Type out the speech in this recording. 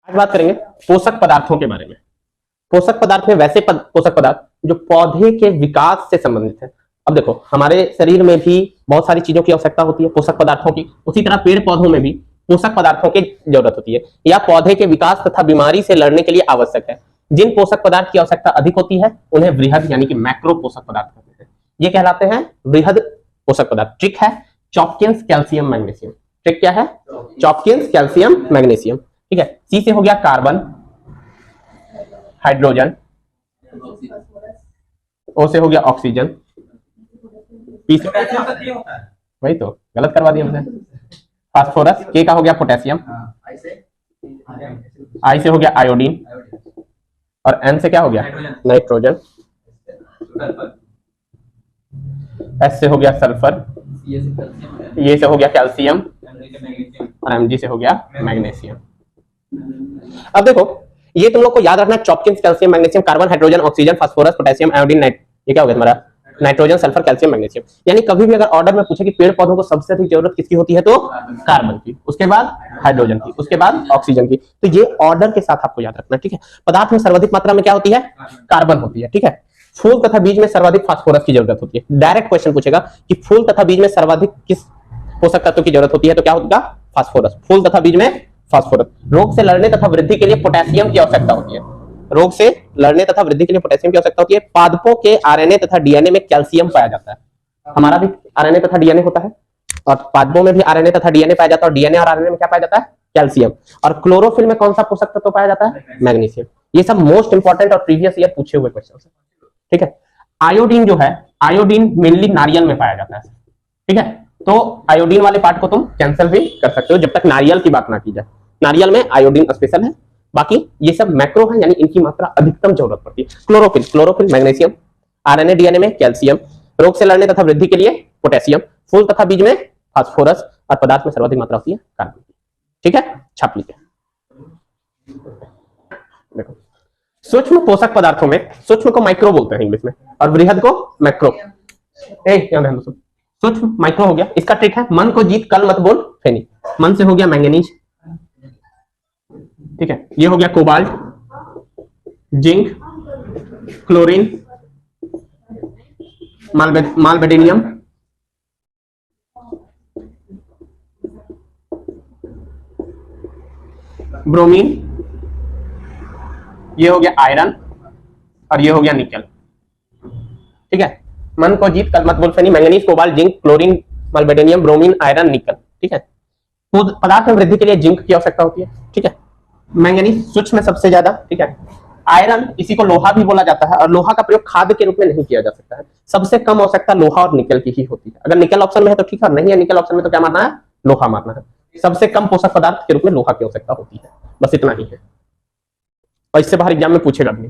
आज बात करेंगे पोषक पदार्थों के बारे में। पोषक पदार्थ में वैसे पोषक पदार्थ जो पौधे के विकास से संबंधित है। अब देखो हमारे शरीर में भी बहुत सारी चीजों की आवश्यकता होती है पोषक पदार्थों की, उसी तरह पेड़ पौधों में भी पोषक पदार्थों की जरूरत होती है या पौधे के विकास तथा बीमारी से लड़ने के लिए आवश्यक है। जिन पोषक पदार्थ की आवश्यकता अधिक होती है उन्हें वृहद यानी कि मैक्रो पोषक पदार्थ कहते हैं। ये कहलाते हैं वृहद पोषक पदार्थ। ट्रिक है चॉपकिंस कैल्शियम मैग्नीशियम। ट्रिक क्या है? चॉपकिंस कैल्शियम मैग्नीशियम। ठीक है। सी से हो गया कार्बन, हाइड्रोजन, ओ से हो गया ऑक्सीजन, पी से वही तो गलत करवा दिया हमसे, फास्फोरस, के का हो गया पोटेशियम, आई से हो गया आयोडीन और एन से क्या हो गया नाइट्रोजन, एस से हो गया सल्फर, ये से हो गया कैल्शियम और एमजी से हो गया मैग्नीशियम। अब देखो ये तुम लोग को याद रखना है चॉपकिंस calcium magnesium, carbon, hydrogen, oxygen, phosphorus, potassium, iodine, ये क्या हो गया तुम्हारा नाइट्रोजन, सल्फर, कैल्शियम, मैग्नीशियम। यानी कभी भी अगर ऑर्डर में पूछे कि पेड़ पौधों को सबसे अधिक जरूरत किसकी होती है तो कार्बन की, उसके बाद हाइड्रोजन की, उसके बाद ऑक्सीजन की। तो ये ऑर्डर के साथ आपको याद रखना। ठीक है। पदार्थ में सर्वाधिक मात्रा में क्या होती है? कार्बन होती है। ठीक है। फूल तथा बीज में सर्वाधिक फास्फोरस की जरूरत होती है। डायरेक्ट क्वेश्चन पूछेगा कि फूल तथा बीज में सर्वाधिक किस पोषक तत्व की जरूरत होती है तो क्या होगा? फास्फोरस। फूल तथा बीज में फास्फोरस। रोग से लड़ने तथा वृद्धि के लिए पोटेशियम की आवश्यकता होती है। रोग से लड़ने तथा वृद्धि के लिए पोटेशियम की आवश्यकता होती है। पादपों के आरएनए तथा डीएनए में कैल्शियम पाया जाता है। हमारा भी आरएनए तथा डीएनए होता है और पादपों में भी आरएनए तथा डीएनए पाया जाता है और डीएनए और आरएनए में क्या पाया जाता है? कैल्शियम। और क्लोरोफिल में कौन सा पोषक तत्व पाया जाता है? मैग्नीशियम। ये सब मोस्ट इंपॉर्टेंट और प्रीवियस ईयर पूछे हुए क्वेश्चन है। ठीक है। आयोडीन जो है, आयोडीन मेनली नारियल में पाया जाता है। ठीक है। तो आयोडीन वाले पार्ट को तुम कैंसिल भी कर सकते हो जब तक नारियल की बात ना की जाए। नारियल में आयोडीन स्पेशल है, बाकी ये सब मैक्रो है यानी इनकी मात्रा अधिकतम जरूरत पड़ती है। Chlorophyll, chlorophyll magnesium, RNA DNA में कैल्शियम, रोग से लड़ने तथा वृद्धि के लिए पोटेशियम, फूल तथा बीज में फास्फोरस और पदार्थ में सर्वाधिक मात्रा होती है कार्बन की। ठीक है। छाप लीजिए। देखो सूक्ष्म पोषक पदार्थों में सूक्ष्म को माइक्रो बोलते हैं इंग्लिश में और वृहद को मैक्रो। सूक्ष्म माइक्रो हो गया। इसका ट्रिक है मन को जीत कल मत बोल फेनी। मन से हो गया मैंगनीज। ठीक है। ये हो गया cobalt, zinc, chlorine, molybdenum, bromine, ये हो गया आयरन और ये हो गया निकल। ठीक है। मन को जीत कल मत बोल फेनी, manganese, cobalt, zinc, chlorine, molybdenum, bromine, iron, nickel. ठीक है। पदार्थ में वृद्धि के लिए जिंक की आवश्यकता होती है। ठीक है। मैंगनीज सूक्ष्म में सबसे ज्यादा। ठीक है। आयरन, इसी को लोहा भी बोला जाता है और लोहा का प्रयोग खाद्य के रूप में नहीं किया जा सकता है। सबसे कम आवश्यकता लोहा और निकल की ही होती है। अगर निकल ऑप्शन में है तो ठीक है, नहीं है निकल ऑप्शन में तो क्या मानना है? लोहा मानना है। सबसे कम पोषक पदार्थ के रूप में लोहा की आवश्यकता होती है। बस इतना ही है और इससे बाहर एग्जाम में पूछेगा भी।